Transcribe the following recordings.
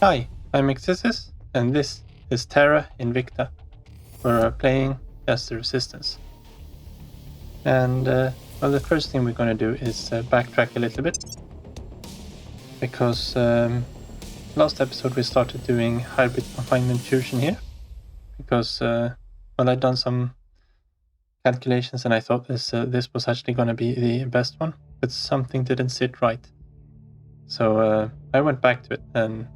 Hi, I'm Exisys, and this is Terra Invicta. We're playing as the Resistance. And well, the first thing we're going to do is backtrack a little bit. Because last episode we started doing hybrid confinement fusion here. Because, well, I'd done some calculations and I thought this was actually going to be the best one. But something didn't sit right. So I went back to it and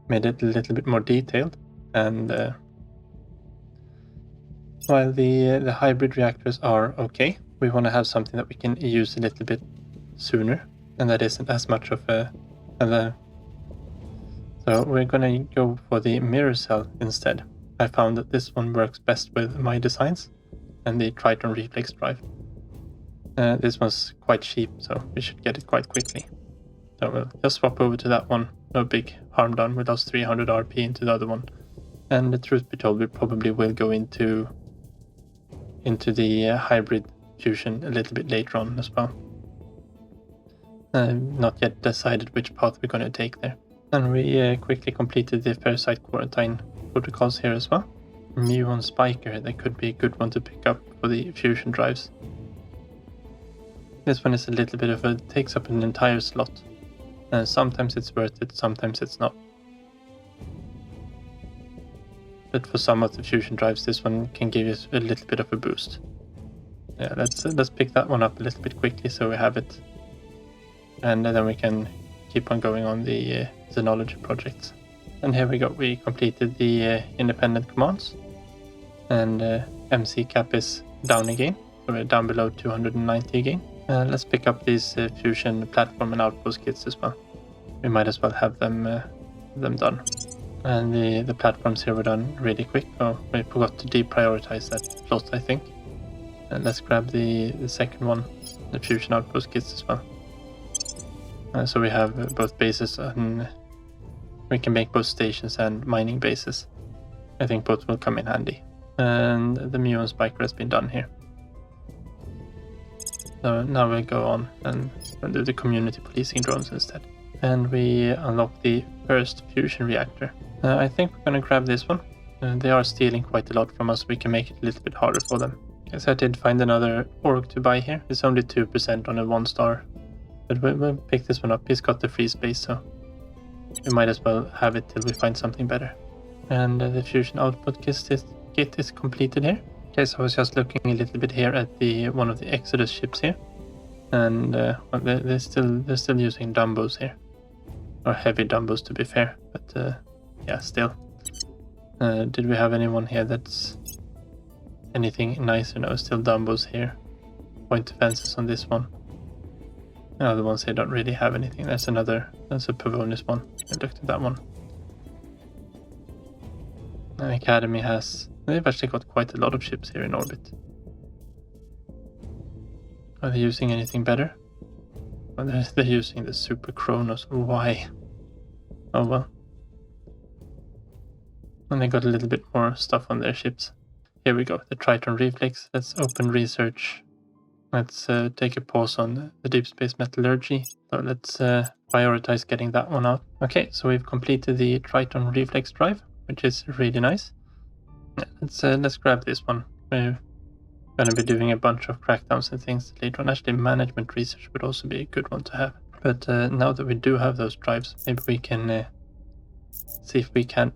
made it a little bit more detailed. And while the hybrid reactors are okay, we want to have something that we can use a little bit sooner, and that isn't as much of a so we're going to go for the mirror cell instead. I found that this one works best with my designs and the Triton reflex drive. This one's quite cheap, so we should get it quite quickly. So we'll just swap over to that one. No big harm done. We lost 300 RP into the other one. And the truth be told, we probably will go into the hybrid fusion a little bit later on as well. Not yet decided which path we're going to take there. And we quickly completed the parasite quarantine protocols here as well. Muon Spiker, that could be a good one to pick up for the fusion drives. This one is a little bit of a, takes up an entire slot. Sometimes it's worth it, sometimes it's not. But for some of the fusion drives, this one can give us a little bit of a boost. Yeah, let's pick that one up a little bit quickly so we have it. And then we can keep on going on the Xenology projects. And here we go, we completed the independent commands. And MC cap is down again, so we're down below 290 again. Let's pick up these fusion platform and outpost kits as well. We might as well have them done. And the platforms here were done really quick. Oh, we forgot to deprioritize that slot, I think. And let's grab the second one, the fusion outpost kits as well. So we have both bases and we can make both stations and mining bases. I think both will come in handy. And the Muon Spiker has been done here. So now we'll go on and do the community policing drones instead. And we unlock the first fusion reactor. I think we're going to grab this one. They are stealing quite a lot from us, we can make it a little bit harder for them. Guess I did find another org to buy here. It's only 2% on a 1-star. But we'll pick this one up. He's got the free space, so we might as well have it till we find something better. And the fusion output kit is completed here. Okay, so I was just looking a little bit here at one of the Exodus ships here. And well, they're still using Dumbos here. Or heavy Dumbos to be fair, but yeah, still. Did we have anyone here that's anything nicer? No, still Dumbos here. Point defenses on this one. The other ones here don't really have anything. That's a Pavonis one. I looked at that one. The Academy they've actually got quite a lot of ships here in orbit. Are they using anything better? Well, they're using the Super Kronos. Why? Oh well. And they got a little bit more stuff on their ships. Here we go, the Triton Reflex. Let's open research. Let's take a pause on the deep space metallurgy. So let's prioritize getting that one out. Okay, so we've completed the Triton Reflex drive, which is really nice. Let's grab this one. We're going to be doing a bunch of crackdowns and things later on. Actually, management research would also be a good one to have. But now that we do have those drives, maybe we can see if we can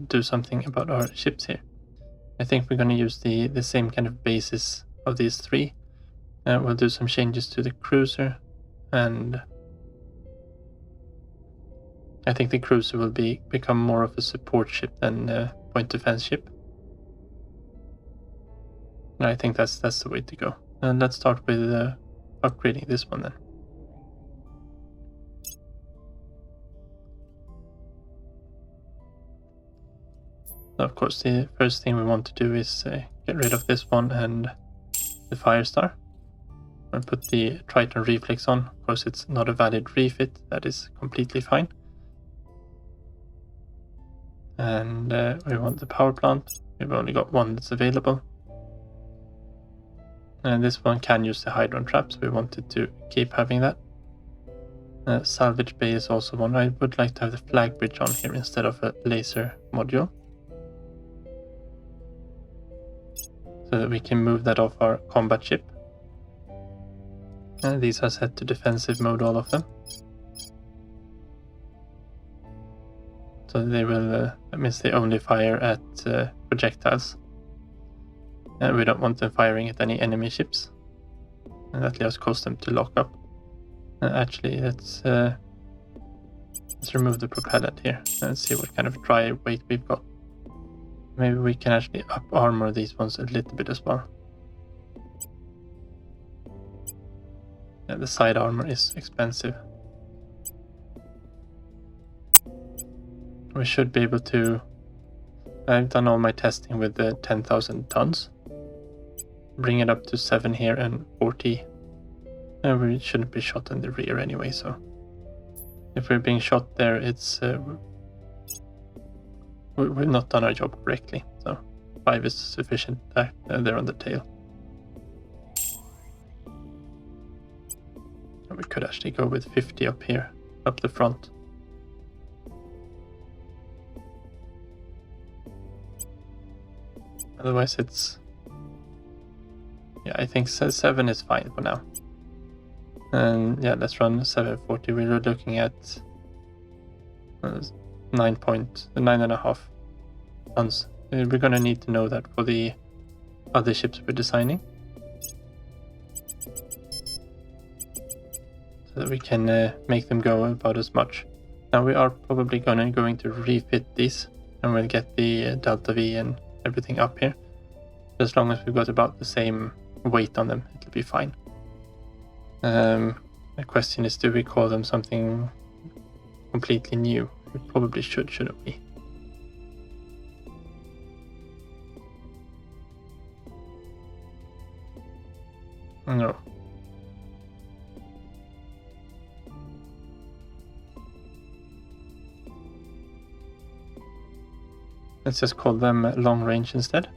do something about our ships here. I think we're going to use the same kind of basis of these three. We'll do some changes to the cruiser, and I think the cruiser will become more of a support ship than a point defense ship. And I think that's the way to go. And let's start with upgrading this one then. Of course, the first thing we want to do is get rid of this one and the Firestar. I'll put the Triton Reflex on. Of course, it's not a valid refit. That is completely fine. And we want the power plant. We've only got one that's available. And this one can use the Hydron Trap, so we wanted to keep having that. Salvage bay is also one. I would like to have the flag bridge on here instead of a laser module, so that we can move that off our combat ship. These are set to defensive mode, all of them. So they will, that means they only fire at projectiles. We don't want them firing at any enemy ships. And that just cause them to lock up. Actually, let's remove the propellant here and see what kind of dry weight we've got. Maybe we can actually up armor these ones a little bit as well. Yeah, the side armor is expensive. We should be able to... I've done all my testing with the 10,000 tons. Bring it up to 7 here and 40. We shouldn't be shot in the rear anyway, so... If we're being shot there, it's... we've not done our job correctly, so 5 is sufficient. They're on the tail. We could actually go with 50 up here, up the front. Otherwise it's... Yeah, I think 7 is fine for now. And yeah, let's run 740. We were looking at 9.5 tons. We're gonna need to know that for the other ships we're designing, so that we can make them go about as much. Now we are probably going to refit these, and we'll get the Delta V and everything up here. As long as we've got about the same weight on them, it'll be fine. The question is, do we call them something completely new? We probably should, shouldn't we? No. Let's just call them long range instead.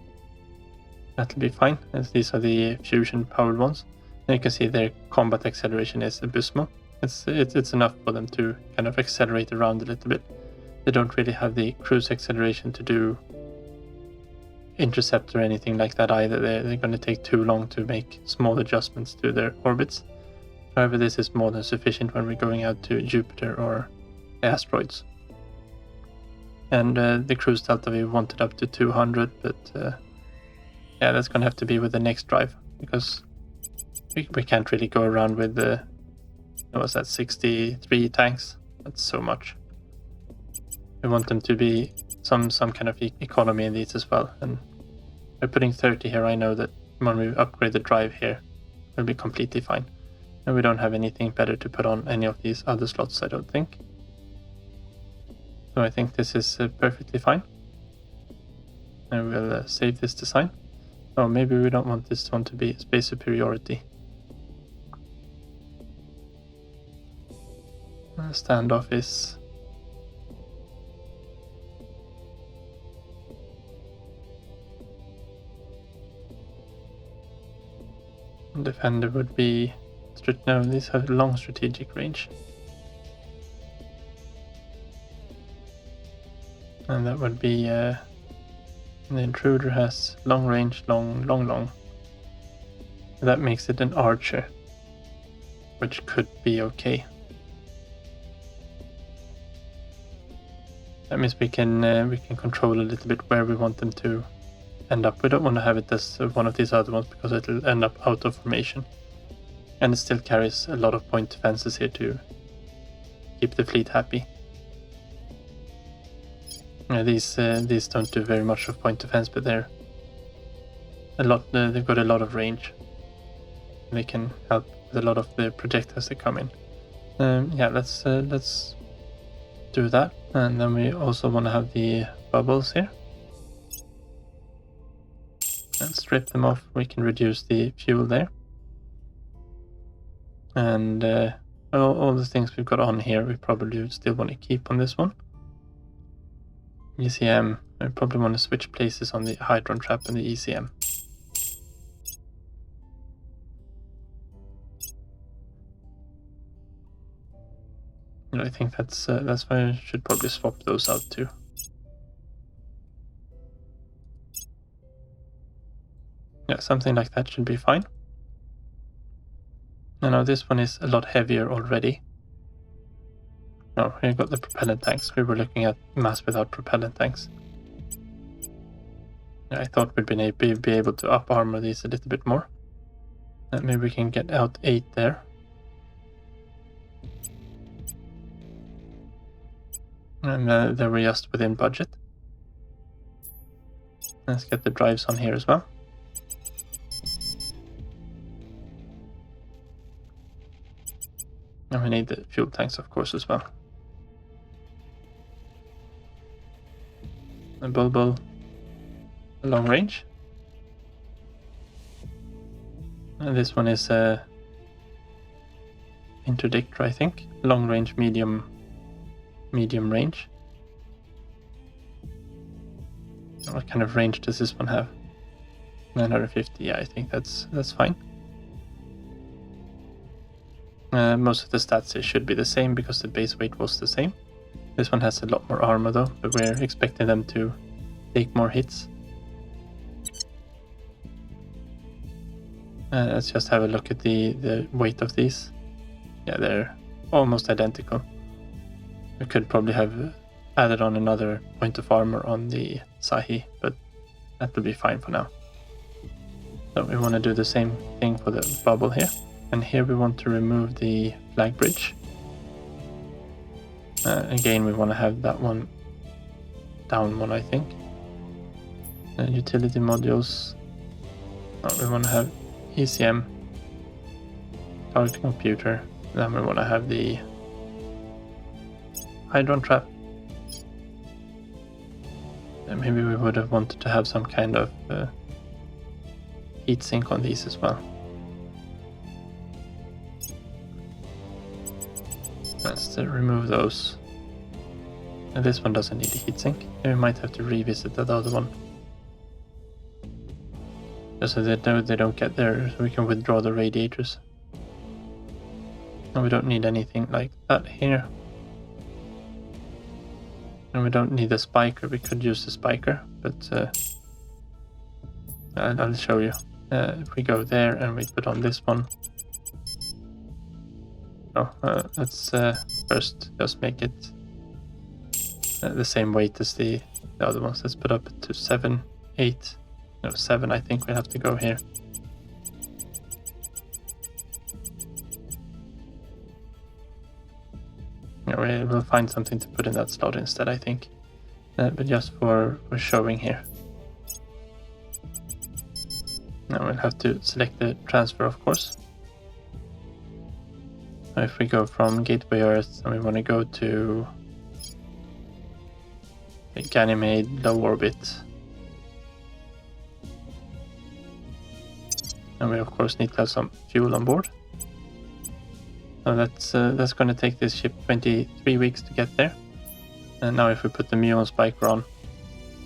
That'll be fine, as these are the fusion powered ones. And you can see their combat acceleration is abysmal. It's enough for them to kind of accelerate around a little bit. They don't really have the cruise acceleration to do intercept or anything like that either. They're going to take too long to make small adjustments to their orbits. However, this is more than sufficient when we're going out to Jupiter or asteroids. And the cruise Delta V wanted up to 200, but yeah, that's going to have to be with the next drive, because we can't really go around with the, what was that, 63 tanks? That's so much. We want them to be some kind of economy in these as well. And by putting 30 here, I know that when we upgrade the drive here, we'll be completely fine. And we don't have anything better to put on any of these other slots, I don't think. So I think this is perfectly fine. And we'll save this design. Oh, maybe we don't want this one to be space superiority. Standoff is... Defender would be... No, these have long strategic range. And that would be... the intruder has long range, long. That makes it an archer, which could be okay. That means we can control a little bit where we want them to end up. We don't want to have it as one of these other ones, because it'll end up out of formation. And it still carries a lot of point defenses here to keep the fleet happy. These don't do very much of point defense, but they're a lot. They've got a lot of range. They can help with a lot of the projectiles that come in. Yeah, let's do that, and then we also want to have the bubbles here. And strip them off. We can reduce the fuel there, and all the things we've got on here, we probably still want to keep on this one. ECM, I probably want to switch places on the Hydron Trap and the ECM. I think that's why I should probably swap those out too. Yeah, something like that should be fine. Now this one is a lot heavier already. No, we got the propellant tanks. We were looking at mass without propellant tanks. I thought we'd be able to up armor these a little bit more. Maybe we can get out 8 there. And then we're just within budget. Let's get the drives on here as well. And we need the fuel tanks, of course, as well. A bulbul, a long range. And this one is a interdictor, I think. Long range, medium range. What kind of range does this one have? 950. Yeah, I think that's fine. Most of the stats here should be the same because the base weight was the same. This one has a lot more armor though, but we're expecting them to take more hits. Let's just have a look at the weight of these. Yeah, they're almost identical. We could probably have added on another point of armor on the Sahi, but that will be fine for now. So we want to do the same thing for the bubble here. And here we want to remove the flag bridge. Again, we want to have that one down one, I think. Utility modules. We want to have ECM, target computer. Then we want to have the hydron trap. And maybe we would have wanted to have some kind of heat sink on these as well. Let's remove those. And this one doesn't need a heatsink. We might have to revisit that other one. Just so they don't get there, so we can withdraw the radiators. And we don't need anything like that here. And we don't need a spiker. We could use the spiker, but I'll show you. If we go there and we put on this one. Let's first just make it the same weight as the other ones. Let's put up to 7, 8, no 7. I think we have to go here. Yeah, we'll find something to put in that slot instead, I think. But just for showing here. Now we'll have to select the transfer, of course. If we go from Gateway Earth and we want to go to Ganymede, low orbit. And we of course need to have some fuel on board. So that's going to take this ship 23 weeks to get there. And now if we put the muon spiker on,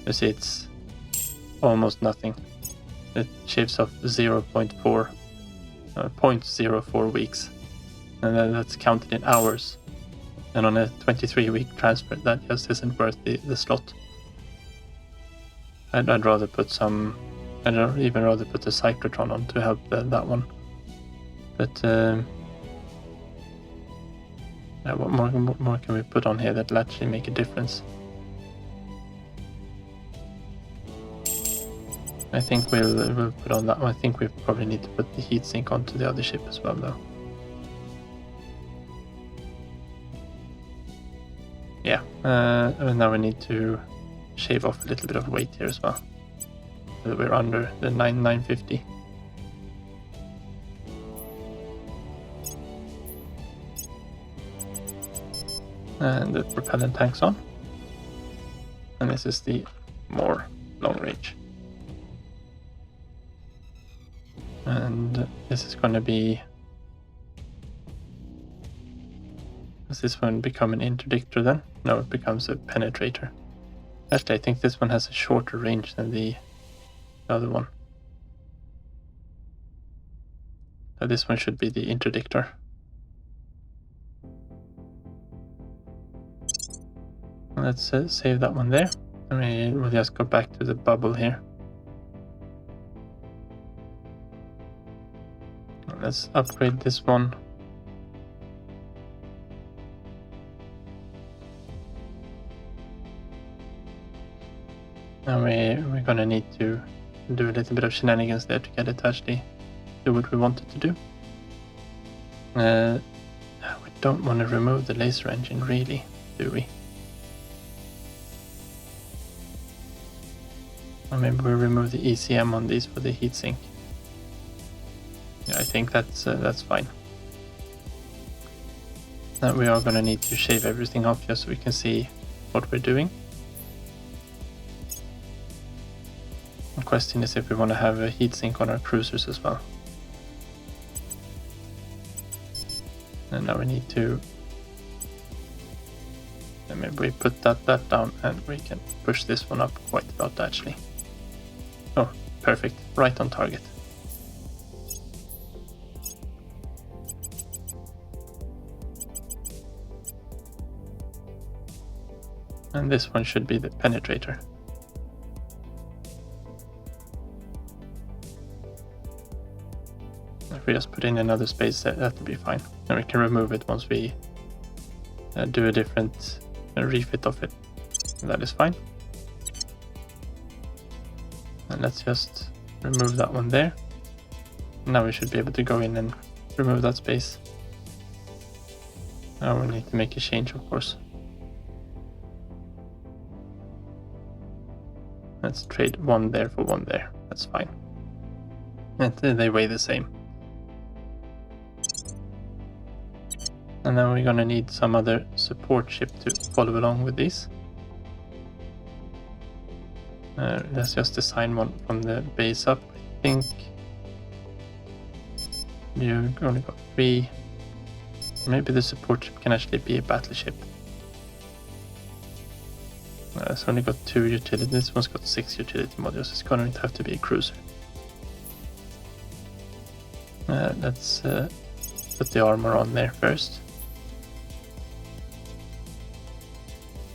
you see it's almost nothing. It shaves off 0.04 weeks. And then that's counted in hours. And on a 23-week transfer, that just isn't worth the slot. I'd rather put some... I'd even rather put a cyclotron on to help that one. But what more can we put on here that'll actually make a difference? I think we'll put on that one. I think we probably need to put the heatsink onto the other ship as well, though. Yeah, and now we need to shave off a little bit of weight here as well, so that we're under the 950. And the propellant tanks on. And this is the more long range. And this is going to be... Does this one become an interdictor then? No, it becomes a penetrator. Actually, I think this one has a shorter range than the other one. So this one should be the interdictor. Let's save that one there. And we'll just go back to the bubble here. Let's upgrade this one. And we're gonna need to do a little bit of shenanigans there to get it to actually do what we wanted to do. We don't want to remove the laser engine, really, do we? Or maybe we remove the ECM on these for the heatsink. Yeah, I think that's fine. Now we are gonna need to shave everything off just so we can see what we're doing. The question is if we want to have a heatsink on our cruisers as well. And now we need to, and maybe we put that down and we can push this one up quite a lot actually. Oh, perfect, right on target. And this one should be the penetrator. If we just put in another space, that'll be fine. And we can remove it once we do a different refit of it. And that is fine. And let's just remove that one there. Now we should be able to go in and remove that space. Now we need to make a change, of course. Let's trade one there for one there. That's fine. And they weigh the same. And then we're gonna need some other support ship to follow along with these. Let's just design one from the base up. I think you only got 3. Maybe the support ship can actually be a battleship. It's only got 2 utility. This one's got 6 utility modules. It's gonna have to be a cruiser. Let's put the armor on there first.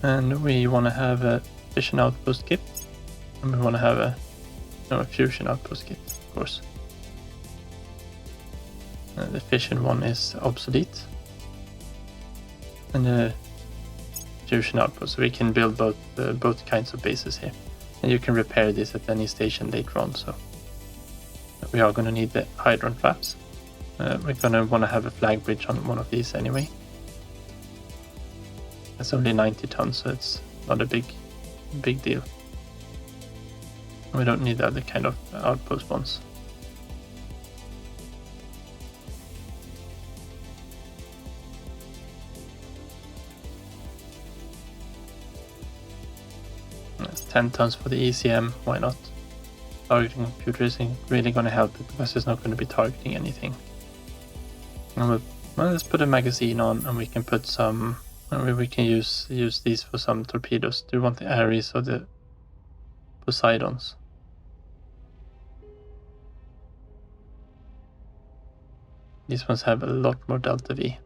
And we want to have a fission outpost kit. And we want to have a fusion outpost kit, of course. The fission one is obsolete. And the fusion outpost, so we can build both kinds of bases here. And you can repair this at any station later on, so we are going to need the hydron flaps. We're going to want to have a flag bridge on one of these anyway. It's only 90 tons, so it's not a big deal. We don't need the other kind of outpost ones. That's 10 tons for the ECM, why not? Targeting computer isn't really going to help it because it's not going to be targeting anything. And let's put a magazine on and we can put some, we can use these for some torpedoes. Do you want the Ares or the Poseidons? These ones have a lot more delta V.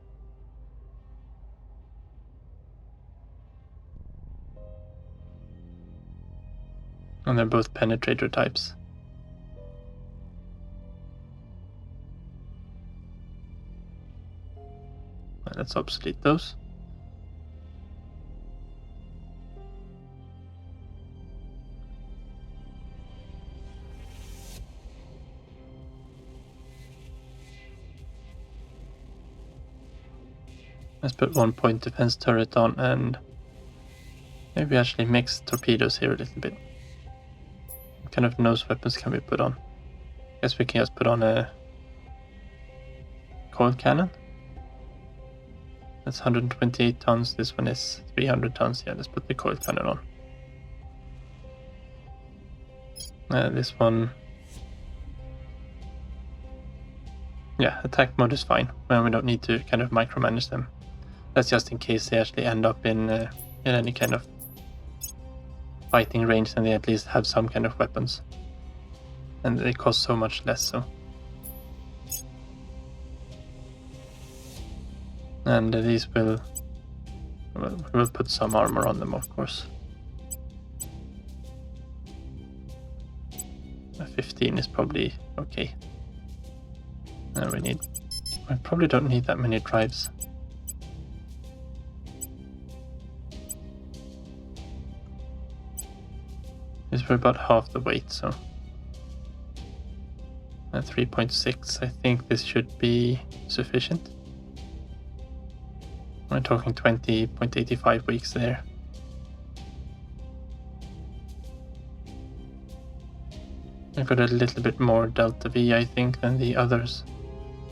And they're both penetrator types. Let's obsolete those. Let's put 1 point defense turret on and maybe actually mix torpedoes here a little bit. What kind of nose weapons can we put on? Guess we can just put on a coil cannon. That's 128 tons, this one is 300 tons. Yeah, let's put the coil cannon on. This one... Yeah, attack mode is fine. Well, we don't need to kind of micromanage them. That's just in case they actually end up in any kind of fighting range and they at least have some kind of weapons. And they cost so much less, so... And these will We'll put some armor on them, of course. 15 is probably okay. We probably don't need that many drives. These were about half the weight, so at 3.6, I think this should be sufficient. We're talking 20.85 weeks there. I've got a little bit more delta V, I think, than the others,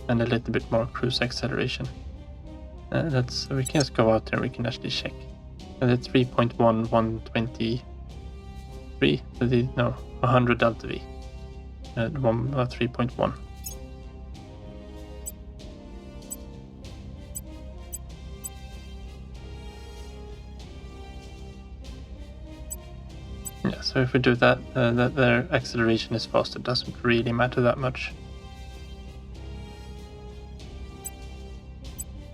and a little bit more cruise acceleration. We can just go out there and we can actually check. The 3.1, 123, no, 100 delta V, 3.1. Yeah, so if we do that, their acceleration is faster, doesn't really matter that much.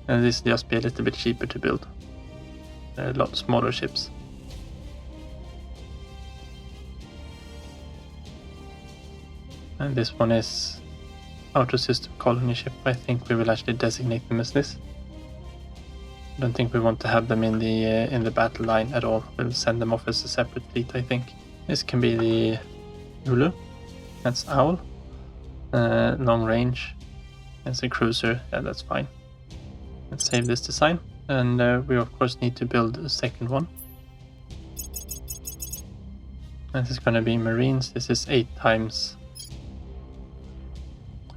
And this will just be a little bit cheaper to build. They're a lot smaller ships. And this one is Outer System Colony ship. I think we will actually designate them as this. I don't think we want to have them in the battle line at all. We'll send them off as a separate fleet, I think. This can be the Ulu. That's Owl. Long range. It's a cruiser. Yeah, that's fine. Let's save this design. And we of course need to build a second one. This is going to be Marines. This is 8 times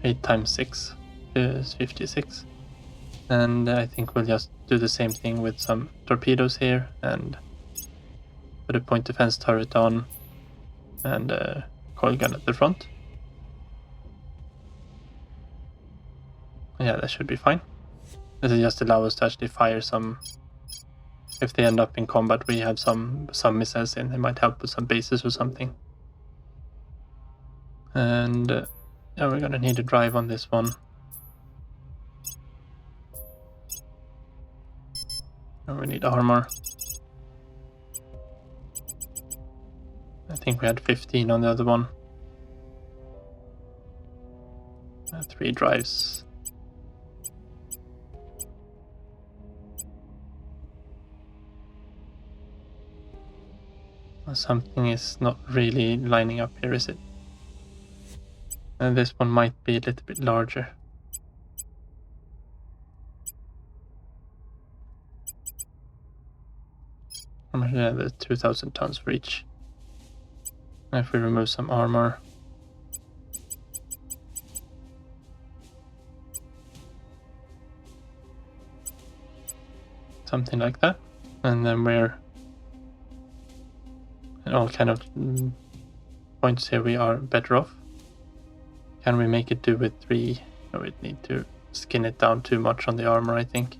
6 is 56. And I think we'll just do the same thing with some torpedoes here and put a point defense turret on and a coil gun at the front. Yeah, that should be fine. This will just allow us to actually fire some. If they end up in combat, we have some missiles in. They might help with some bases or something. And yeah, we're gonna need a drive on this one. And we need armor. I think we had 15 on the other one. 3 drives. Something is not really lining up here, is it? And this one might be a little bit larger. Yeah, there's 2,000 tons for each. If we remove some armor. Something like that. And then we're at all kind of points here we are better off. Can we make it do with 3? No, we'd need to skin it down too much on the armor, I think.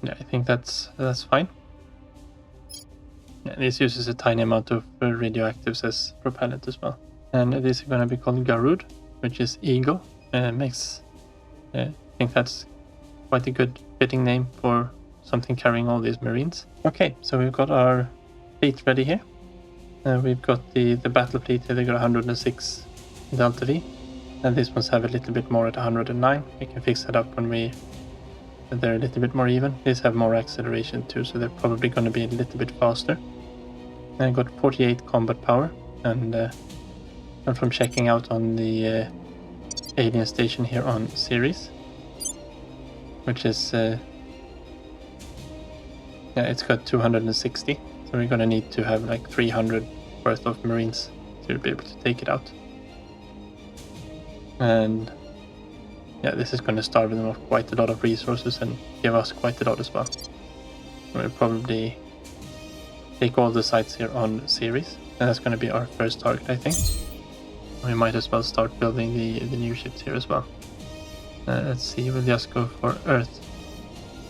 Yeah, I think that's fine. Yeah, this uses a tiny amount of radioactives as propellant as well. And these are going to be called Garud, which is eagle. I think that's quite a good fitting name for something carrying all these marines. Okay, so we've got our fleet ready here. We've got the battle fleet here. They got 106 delta V, and these ones have a little bit more at 109. We can fix that up when they're a little bit more even. These have more acceleration too, so they're probably going to be a little bit faster. And I got 48 combat power, and from checking out on the alien station here on Ceres, which is yeah, it's got 260, so we're gonna need to have like 300 worth of marines to be able to take it out. And yeah, this is gonna starve them of quite a lot of resources and give us quite a lot as well. We'll probably take all the sites here on Ceres, and that's gonna be our first target, I think. We might as well start building the new ships here as well. Let's see, we'll just go for Earth.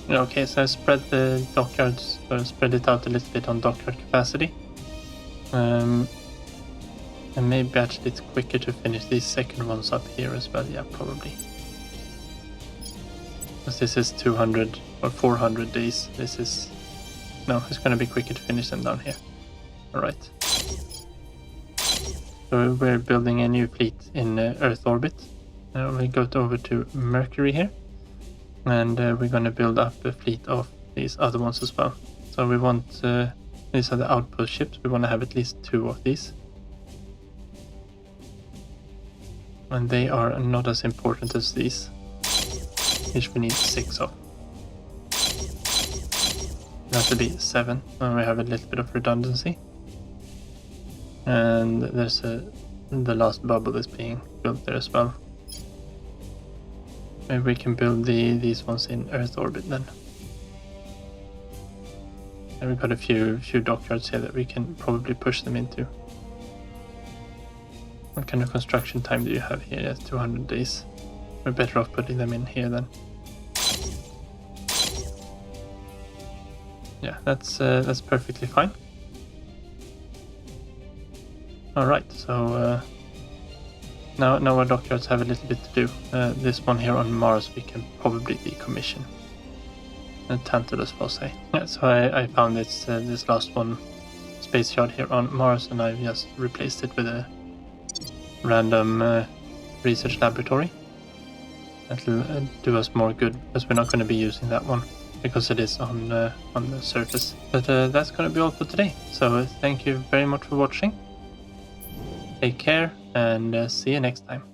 Okay, so I spread the dockyards, spread it out a little bit on dockyard capacity. And maybe actually it's quicker to finish these second ones up here as well, yeah, probably. Because this is 200 or 400 days. This is... No, it's going to be quicker to finish them down here. Alright. So we're building a new fleet in Earth orbit. We go over to Mercury here. And we're going to build up a fleet of these other ones as well. So we want... these are the outpost ships. We want to have at least 2 of these. And they are not as important as these, which we need 6 of. That to be 7, and we have a little bit of redundancy. And there's the last bubble is being built there as well. Maybe we can build these ones in Earth orbit then. And we've got a few dockyards here that we can probably push them into. What kind of construction time do you have here? Yes, 200 days. We're better off putting them in here then. Yeah, that's perfectly fine. Alright, so now our dockyards have a little bit to do. This one here on Mars we can probably decommission. Tantalus Fosse. Yeah, so I found this last one space yard here on Mars, and I've just replaced it with a random research laboratory. That'll do us more good, because we're not going to be using that one because it is on the surface. But that's going to be all for today. So thank you very much for watching. Take care and see you next time.